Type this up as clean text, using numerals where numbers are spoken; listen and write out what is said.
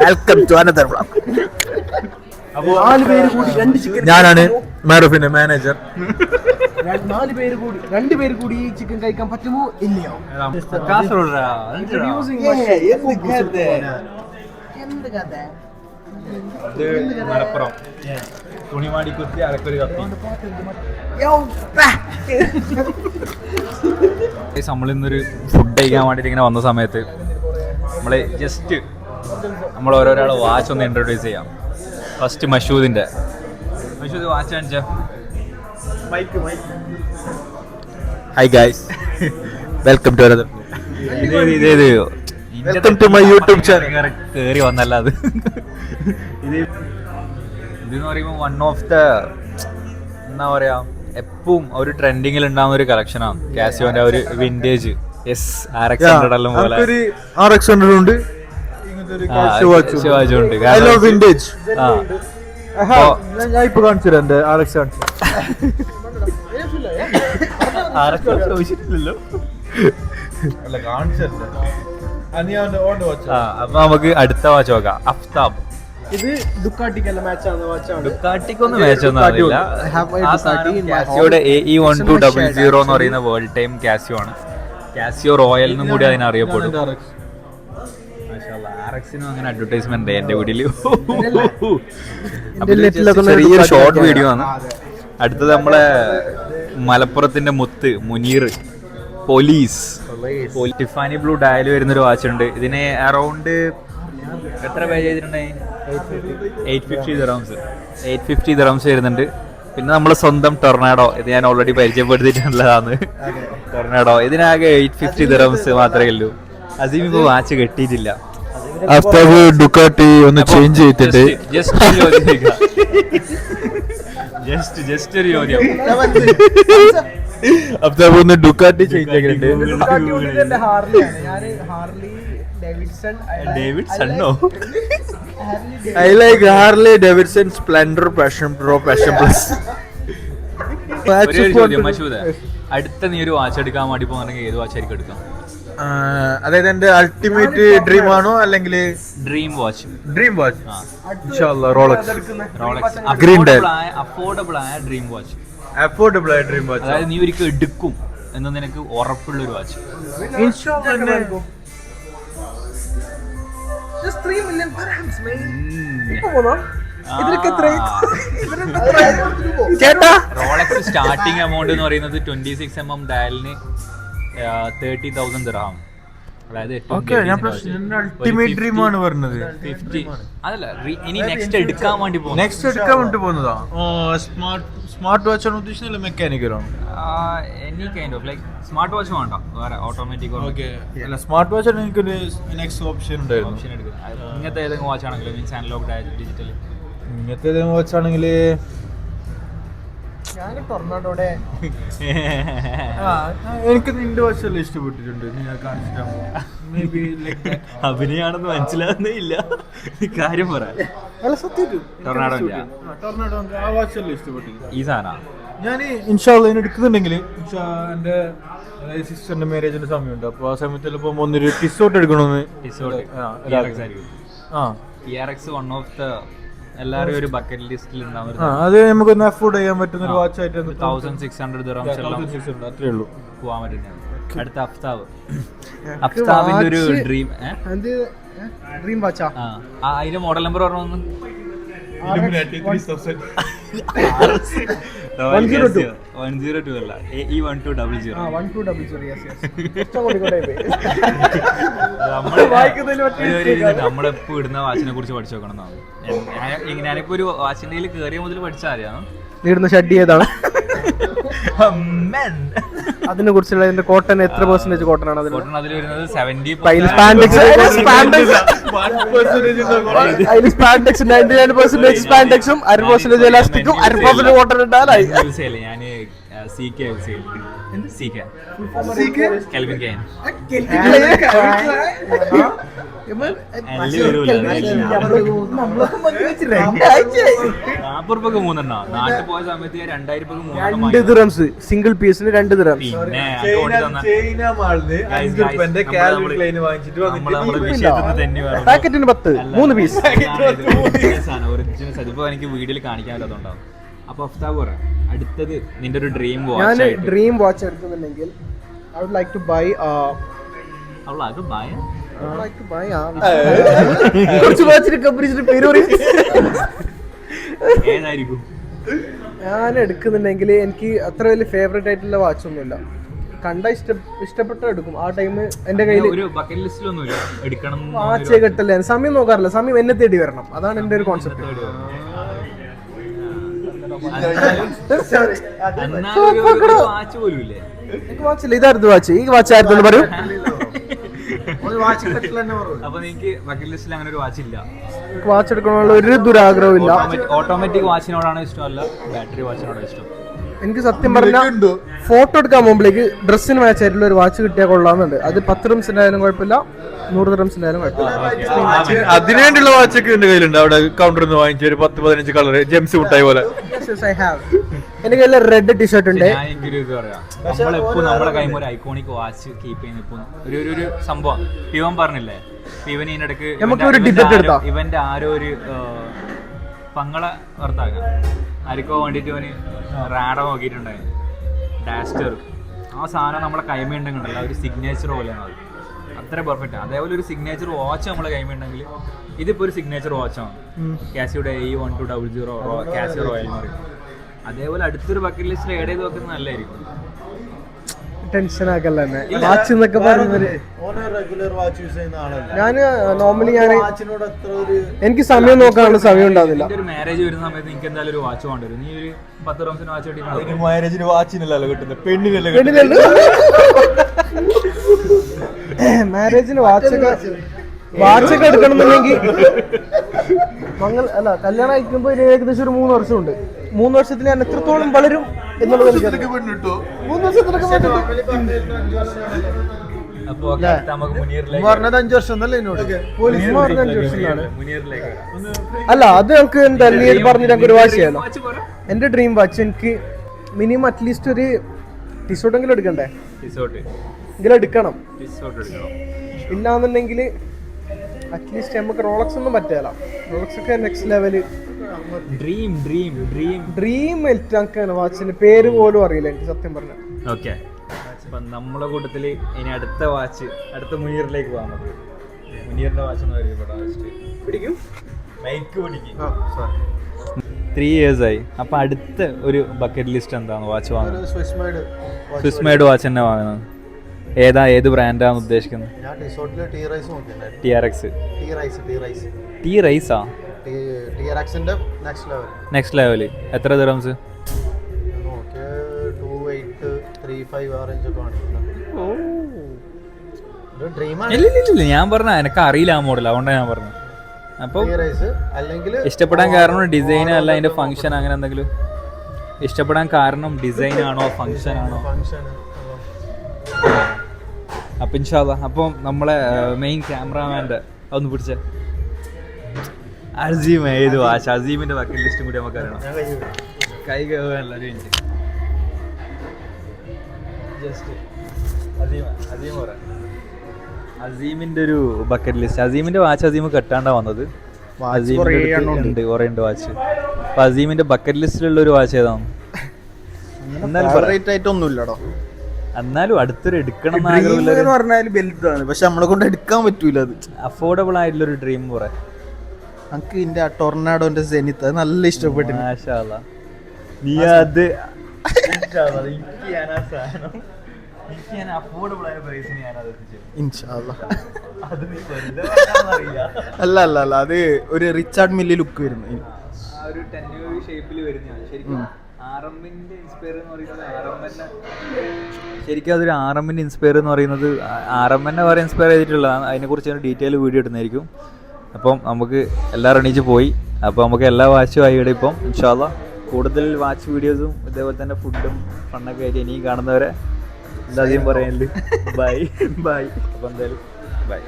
Welcome to another vlog. ഞാനാണ് മാറൂഫിന്റെ manager. 2 പേര് കൂടി ഈ ചിക്കൻ കഴിക്കാൻ പറ്റുമോ ഇല്ലയോ? മലപ്പുറം തുണിമാടി കുത്തി അരക്കൊരു കത്തി. നമ്മളിന്നൊരു ഫുഡ് കഴിക്കാൻ വേണ്ടിട്ട് ഇങ്ങനെ വന്ന സമയത്ത് നമ്മള് ജസ്റ്റ് നമ്മൾ ഓരോരാളെ വാച്ച് ഒന്ന് ഇൻട്രൊഡ്യൂസ് ചെയ്യാം. ഫസ്റ്റ് മഷൂദിന്റെ വാച്ച് കാണിച്ച. Hi guys, welcome to another. Welcome to my YouTube channel. കേറി വന്നല്ല അത്. ഇതെന്ന് പറയുമ്പോൾ വൺ ഓഫ് ദ എന്താ പറയാ എപ്പോഴും ഒരു ട്രെൻഡിങ്ങിൽ ഉണ്ടാകുന്ന ഒരു കളക്ഷനാണ് കാസിയോന്റെ ഒരു വിന്റേജ്. യെസ്, RX 100 എല്ലാം പോലെ RX 100 ഉണ്ട്. വിന്റേജ്. ഞാൻ ഇപ്പൊ കാണിച്ചു തരാം എന്റെ RX ചോദിച്ചിട്ടില്ലല്ലോ. അപ്പൊ നമുക്ക് അടുത്ത വാച്ച് നോക്കാം. അഫ്താബ്. ഇത് ദുക്കാട്ടിക്കല്ല ഡുക്കാട്ടിക്കൊന്നും മാച്ചൊന്നും അറിയില്ല. കാസിയോയുടെ AE1200 എന്ന് പറയുന്ന വേൾഡ് ടൈം കാസിയോ ആണ്. കാസിയോ റോയൽ എന്നും കൂടി അതിനറിയപ്പെടും. RX-നും അങ്ങനെ അഡ്വർടൈസ്മെന്റ് എന്റെ വീട്ടില്. ചെറിയൊരു ഷോർട്ട് വീഡിയോ ആണ്. അടുത്തത് നമ്മളെ മലപ്പുറത്തിന്റെ മുത്ത് Muneer police. Tiffany blue dial വരുന്നൊരു വാച്ച് ഉണ്ട്. ഇതിന് അറൗണ്ട് എത്ര പേ ചെയ്തിട്ടുണ്ടായി? 850 dirhams വരുന്നുണ്ട്. പിന്നെ നമ്മളെ സ്വന്തം ടൊർണാഡോ, ഇത് ഞാൻ ഓൾറെഡി പരിചയപ്പെടുത്തിയിട്ടുള്ളതാണ്. ടൊർണാഡോ ഇതിനാകെ 850 dirhams മാത്രമേ ഉള്ളൂ. അസീം ഇപ്പൊ വാച്ച് കെട്ടിയിട്ടില്ല. ഡുക്കാട്ടി ഒന്ന് ചേഞ്ച് ചെയ്തിട്ട് ജസ്റ്റ് ഒരു ചോദ്യം. അഫ്താബ് ഒന്ന് ഡുക്കാട്ടി ചേഞ്ച് ആക്കിയിട്ടുണ്ട്. ഡേവിഡ്സണോ? I like Harley Davidson Splendor Passion Pro Passion Plus. അടുത്ത നീ ഒരു വാച്ച് എടുക്കാൻ വേണ്ടി പോകുന്നെങ്കിൽ ഏത് വാച്ച് ആയിരിക്കും എടുക്കാം? അതായത് എന്റെ അൾട്ടിമേറ്റ് ഡ്രീം ആണോ അല്ലെങ്കിൽ ഡ്രീം വാച്ച്? റോളക്സ് അഫോർഡബിൾ ആയ ഡ്രീം വാച്ച്. അഫോർഡബിൾ ആയ ഡ്രീം വാച്ച്, അതായത് നീ ഒരിക്കൽ എടുക്കും എന്ന് നിനക്ക് ഉറപ്പുള്ള ഒരു വാച്ച്. റോളക്സ് സ്റ്റാർട്ടിംഗ് എമൗണ്ട് എന്ന് പറയുന്നത് 26mm ഡയലിന് 30,000 dirham. അതായത് അൾട്ടിമേറ്റ് ഡ്രീം ആണ് പറഞ്ഞത്. 50 അതല്ല, ഇനി നെക്സ്റ്റ് എടുക്കാൻ വേണ്ടി പോകുന്നതാ. സ്മാർട്ട് വാച്ച് ആണ് ഉദ്ദേശിച്ചത്, മെക്കാനിക്കൽ ആണ്? Any kind of like smart watch വേണ്ട, വേറെ ഓട്ടോമാറ്റിക്. അല്ല, സ്മാർട്ട് വാച്ച് ആണ് എനിക്ക് നെക്സ്റ്റ് ഓപ്ഷൻ ഉണ്ടായിരുന്നു. ഇങ്ങനത്തെ ഏതെങ്കിലും വാച്ച് ആണെങ്കിലും മീൻസ് അനലോഗ് ഡിജിറ്റൽ ഇങ്ങനത്തെ ഏതെങ്കിലും വാച്ച് ആണെങ്കിൽ എനിക്ക് നിന്റെ വാച്ചെല്ലാം ഇഷ്ടപ്പെട്ടിട്ടുണ്ട്. അഭിനയാണെന്ന് മനസ്സിലാകുന്നേ ഇല്ല, കാര്യം പറയാം. ടൊർണാഡോ ആ വാച്ചെല്ലാം ഇഷ്ടപ്പെട്ടില്ല. ഈ സാധനം ഞാൻ ഇൻഷാല്ല എടുക്കുന്നുണ്ടെങ്കിൽ എന്റെ സിസ്റ്ററിന്റെ മാരേജിന്റെ സമയമുണ്ട്. അപ്പൊ ആ സമയത്ത് ചിലപ്പോ ഒന്നൊരു ടിസോട്ട് എടുക്കണമെന്ന്. വൺ ഓഫ് ദ എല്ലാരും ഒരു ബക്കറ്റ് ലിസ്റ്റിൽ ഉണ്ടാവും. അത് നമുക്കൊന്ന് അഫോർഡ് ചെയ്യാൻ പറ്റുന്ന ഒരു വാച്ച് ആയിട്ട് 1600 dirhams അത്രേ ഉള്ളൂ പോവാൻ പറ്റുന്നത്. അടുത്ത അഫ്താബിന്റെ ഒരു ഡ്രീം വാച്ചാ. അതിന്റെ മോഡൽ നമ്പർ പറഞ്ഞു. 102 അല്ല, AE1200. നമ്മളെപ്പോ ഇടുന്ന വാച്ചിനെ കുറിച്ച് പഠിച്ചു നോക്കണം എന്നാണ്. ഞാനിപ്പോ ഒരു വാച്ചിന്റെ കയറിയ മുതൽ പഠിച്ചാൽ അറിയാം. നീടുന്ന ഷഡ് ഏതാണ്? അതിനെ കുറിച്ചുള്ള കോട്ടൺ എത്ര പെർസെന്റേജ് കോട്ടൺ ആണ്? അതിൽ വരുന്നത് 70%. സ്പാൻഡെക്സും 60% എലാസ്റ്റിക്കും 60% കോട്ടൺ ഉണ്ടായി. ഞാൻ CK CK കെൽവിൻ കെയ്ൻ നാപ്പുറപ്പൊക്കെ മൂന്നെണ്ണ നാട്ടിൽ പോയ സമയത്ത് 2000 dirhams സിംഗിൾ പീസിന് 2 dirhams. പിന്നെ പാക്കറ്റിന് 10 3 പീസ്. അതിപ്പോ എനിക്ക് വീഡിയോയിൽ കാണിക്കാൻ പറ്റാത്തതുണ്ടാവും. അപ്പൊ അഫ്താബ് പറ, അടുത്തത് നിന്റെ ഒരു ഡ്രീം ഞാൻ വാച്ച്. ഡ്രീം വാച്ച് എടുക്കുന്നുണ്ടെങ്കിൽ I would like to buy കുറച്ച് വാച്ചിന്റെ കമ്പനീസിന്റെ പേര് പറയും. ഏതായിരിക്കും? ഞാൻ എടുക്കുന്നുണ്ടെങ്കിൽ എനിക്ക് അത്ര വലിയ ഫേവറേറ്റ് ആയിട്ടുള്ള വാച്ച് ഒന്നുമില്ല. കണ്ട ഇഷ്ടപ്പെട്ട എടുക്കും. ആ ടൈം എന്റെ കയ്യിൽ ഒരു ബക്കറ്റ് ലിസ്റ്റിലൊന്നുമില്ല എടുക്കണം വാച്ച് കെട്ടല്ലേ. സമയം നോക്കാറില്ല, സമയം എന്നെ തേടി വരണം. അതാണ് എന്റെ ഒരു കോൺസെപ്റ്റ്. വാച്ച് പോലും ഇല്ലേ? എനിക്ക് വാച്ചില്ല. ഇതായിരുന്നു വാച്ച്. ഈ വാച്ച് ആയിരുന്നു പറയൂ. അപ്പൊ നിനക്ക് ബക്കറ്റ് ലിസ്റ്റിൽ അങ്ങനെ ഒരു വാച്ച് ഇല്ല? വാച്ച് എടുക്കണമെന്നുള്ള ഒരു ദുരാഗ്രഹവും ഇല്ല. ഓട്ടോമാറ്റിക് വാച്ചിനോടാണ് ഇഷ്ടമല്ല ബാറ്ററി വാച്ചിനോടാണ് ഇഷ്ടം? എനിക്ക് സത്യം പറഞ്ഞാൽ ഫോട്ടോ എടുക്കാൻ പോകുമ്പോഴേക്ക് ഡ്രസ്സിന് മാച്ച് ആയിട്ടുള്ള ഒരു വാച്ച് കിട്ടിയാൽ കൊള്ളാമെന്നുണ്ട്. അത് 10 dirhamsന്റെ ആയാലും കുഴപ്പമില്ല, 100 dirhamsന്റെ ആയാലും കുഴപ്പമില്ല. അതിനുവേണ്ടിയുള്ള വാച്ചൊക്കെ എന്റെ കയ്യിലുണ്ട്. അവിടെ കൗണ്ടറിൽ നിന്ന് വാങ്ങിച്ച ഒരു 10-15 കളർ ജെംസ് മുട്ടായി പോലെ. എന്റെ കയ്യിൽ റെഡ് ടീഷർട്ട് ഉണ്ട്. നമ്മളെപ്പോ നമ്മുടെ കൈമ ഒരു ഐക്കോണിക് വാച്ച് കീപ്പ് ചെയ്യുന്ന ഒരു സംഭവം ഇവൻ പറഞ്ഞില്ലേ, ഇവൻ ഇതിനിടക്ക് ഇവന്റെ ആരോ ഒരു പങ്ങളെ ഭർത്താക്കാം ആർക്കോ വേണ്ടിട്ട് അവന് റാഡ നോക്കിയിട്ടുണ്ടായിരുന്നു, ഡാസ്റ്റർ. ആ സാധനം നമ്മളെ കൈമയുണ്ടെങ്കിലല്ല ഒരു സിഗ്നേച്ചർ പോലെയാണ് അത്. അത്ര പെർഫെക്റ്റ്. അതേപോലെ ഒരു സിഗ്നേച്ചർ വാച്ച് നമ്മളെ കൈമയുണ്ടെങ്കിൽ ഇതിപ്പോ ഒരു സിഗ്നേച്ചർ വാച്ചാണ്. കാസിയോടെ E1200 കാസിയോ റോയൽ എന്ന് പറയും. അതേപോലെ അടുത്തൊരു ബക്കറ്റ് ലിസ്റ്റിൽ ഏഡ് ചെയ്ത് വെക്കുന്നത് നല്ലതായിരിക്കും. ടെൻഷൻ ആക്കല്ല തന്നെ വാച്ച് എന്നൊക്കെ പറയുന്നത്. ഞാൻ നോർമലി എനിക്ക് സമയം നോക്കാനുള്ള സമയം ഉണ്ടാവില്ല. ഒരു മാരേജ് വരുന്ന സമയത്ത് എനിക്ക് എന്തായാലും ഒരു വാച്ച് വേണ്ടി വരും. നീ ഒരു 10 dirhamsന് വാച്ച് കിട്ടി. മാരേജിന് വാച്ചിനല്ലോ കിട്ടുന്നത്, പെണ്ണിനല്ലേ. മാരേജിന് വാച്ചൊക്കെ എടുക്കണമെന്നുണ്ടെങ്കിൽ അല്ല കല്യാണം കഴിക്കുമ്പോ ഏകദേശം ഒരു 3 വർഷമുണ്ട്. 3 വർഷത്തിൽ ഞാൻ എത്രത്തോളം വളരും എന്നുള്ളത് എനിക്ക് 3 വർഷത്തിലൊക്കെ അപ്പൊ പറഞ്ഞത് 5 വർഷം എന്നല്ലേ എന്നോട് പോലീസ് പറഞ്ഞ 5 വർഷമാണ്. അല്ല അത് നമുക്ക് എന്തായാലും നീ പറഞ്ഞിട്ട് ഞങ്ങൾക്ക് ഒരു വാച്ച് ചെയ്യാലോ. എന്റെ ഡ്രീം വാച്ച് എനിക്ക് മിനിമം അറ്റ്ലീസ്റ്റ് ഒരു ടിഷോട്ടെങ്കിലും എടുക്കണ്ടേ? എങ്കിലും എടുക്കണം. ഇല്ലാന്നുണ്ടെങ്കിൽ അറ്റ്ലീസ്റ്റ് നമുക്ക് റോളക്സ് ഒന്നും പറ്റില്ല. റോളക്സ് ഒക്കെ നെക്സ്റ്റ് ലെവല് ഡ്രീം എൽറ്റാക്കാണ്. വാച്ചിന്റെ പേര് പോലും അറിയില്ല എനിക്ക് സത്യം പറഞ്ഞ. ഓക്കെ, അപ്പൊ നമ്മളെ കൂട്ടത്തില് ഇനി അടുത്ത വാച്ച് അടുത്ത മുനീറിലേക്ക് പോകാൻ പറ്റും. മുനീറിന്റെ വാച്ച് എന്ന് പറയുമ്പോൾ 3 years ആയി. അപ്പൊ അടുത്ത ഒരു ബക്കറ്റ് ലിസ്റ്റ് എന്താണ് വാച്ച് വാങ്ങുന്നത്? സ്വിസ് മെയ്ഡ് വാച്ച് തന്നെ വാങ്ങുന്നത്. ഏത് ബ്രാൻഡാണ് ഉദ്ദേശിക്കുന്നത്? നെക്സ്റ്റ് ലെവല് എത്ര dirhams? ഇല്ല ഞാൻ പറഞ്ഞ എനക്ക് അറിയില്ല ആ മോഡൽ, അതുകൊണ്ടാണ് ഞാൻ പറഞ്ഞത്. അപ്പൊ ഇഷ്ടപ്പെടാൻ കാരണം ഡിസൈൻ അല്ല അതിന്റെ ഫംഗ്ഷൻ അങ്ങനെ എന്തെങ്കിലും? ഇഷ്ടപ്പെടാൻ കാരണം ഡിസൈൻ ആണോ ഫംഗ്ഷൻ ആണോ? അപ്പൊ ഇൻഷാല്ലാ. അപ്പം നമ്മളെ മെയിൻ ക്യാമറാമാൻ്റെ ഒന്ന് പിടിച്ച അസീം ഏത് വാച്ച്? അസീമിന്റെ ബക്കറ്റ് ലിസ്റ്റും കൂടി നമുക്ക് അറിയണം. കൈ കഴുകാനല്ല ഒരു മിനിറ്റ്. ജസ്റ്റ് അസീം പറയാം. അസീമിന്റെ ഒരു ബക്കറ്റ് ലിസ്റ്റ്. അസീമിന്റെ വാച്ച് അസീം കെട്ടാണ്ടാ വന്നത്. അസീമിന്റെ കുറെ ഉണ്ട് വാച്ച്. അപ്പൊ അസീമിന്റെ ബക്കറ്റ് ലിസ്റ്റിലുള്ള ഒരു വാച്ച് ഏതാണ്? ഒന്നുമില്ലടോ. എന്നാലും അടുത്തൊരു എടുക്കണം പറഞ്ഞാൽ വലുതാണ്, പക്ഷെ നമ്മളെ കൊണ്ട് എടുക്കാൻ പറ്റൂല. അത് അഫോർഡബിൾ ആയിട്ടുള്ള ഒരു ഡ്രീം കുറെ. നമുക്ക് ഇതിന്റെ ആ ടൊർണാഡോന്റെ സെനിത്ത് അത് നല്ല ഇഷ്ടപ്പെട്ടു. നീ അത് അല്ല അല്ല അല്ല അത് ഒരു റിച്ചാർഡ് മില്ലി ലുക്ക് വരുന്നു. ശരിക്കും അതൊരു RM ഇൻസ്പയർ എന്ന് പറയുന്നത് RM വരെ ഇൻസ്പയർ ചെയ്തിട്ടുള്ളതാണ്. അതിനെക്കുറിച്ച് ഡീറ്റെയിൽ വീഡിയോ ഇടുന്നതായിരിക്കും. അപ്പം നമുക്ക് എല്ലാം എണീച്ച് പോയി. അപ്പോൾ നമുക്ക് എല്ലാ വാച്ചും ആയി ഇവിടെ ഇപ്പം ഇൻഷാല്ലാ കൂടുതൽ വാച്ച് വീഡിയോസും ഇതേപോലെ തന്നെ ഫുഡും ഫണ്ണൊക്കെ ആയിട്ട് ഇനിയും കാണുന്നവരെ എന്താ അധികം പറയാനില്ല. Bye bye. അപ്പം എന്തായാലും ബൈ.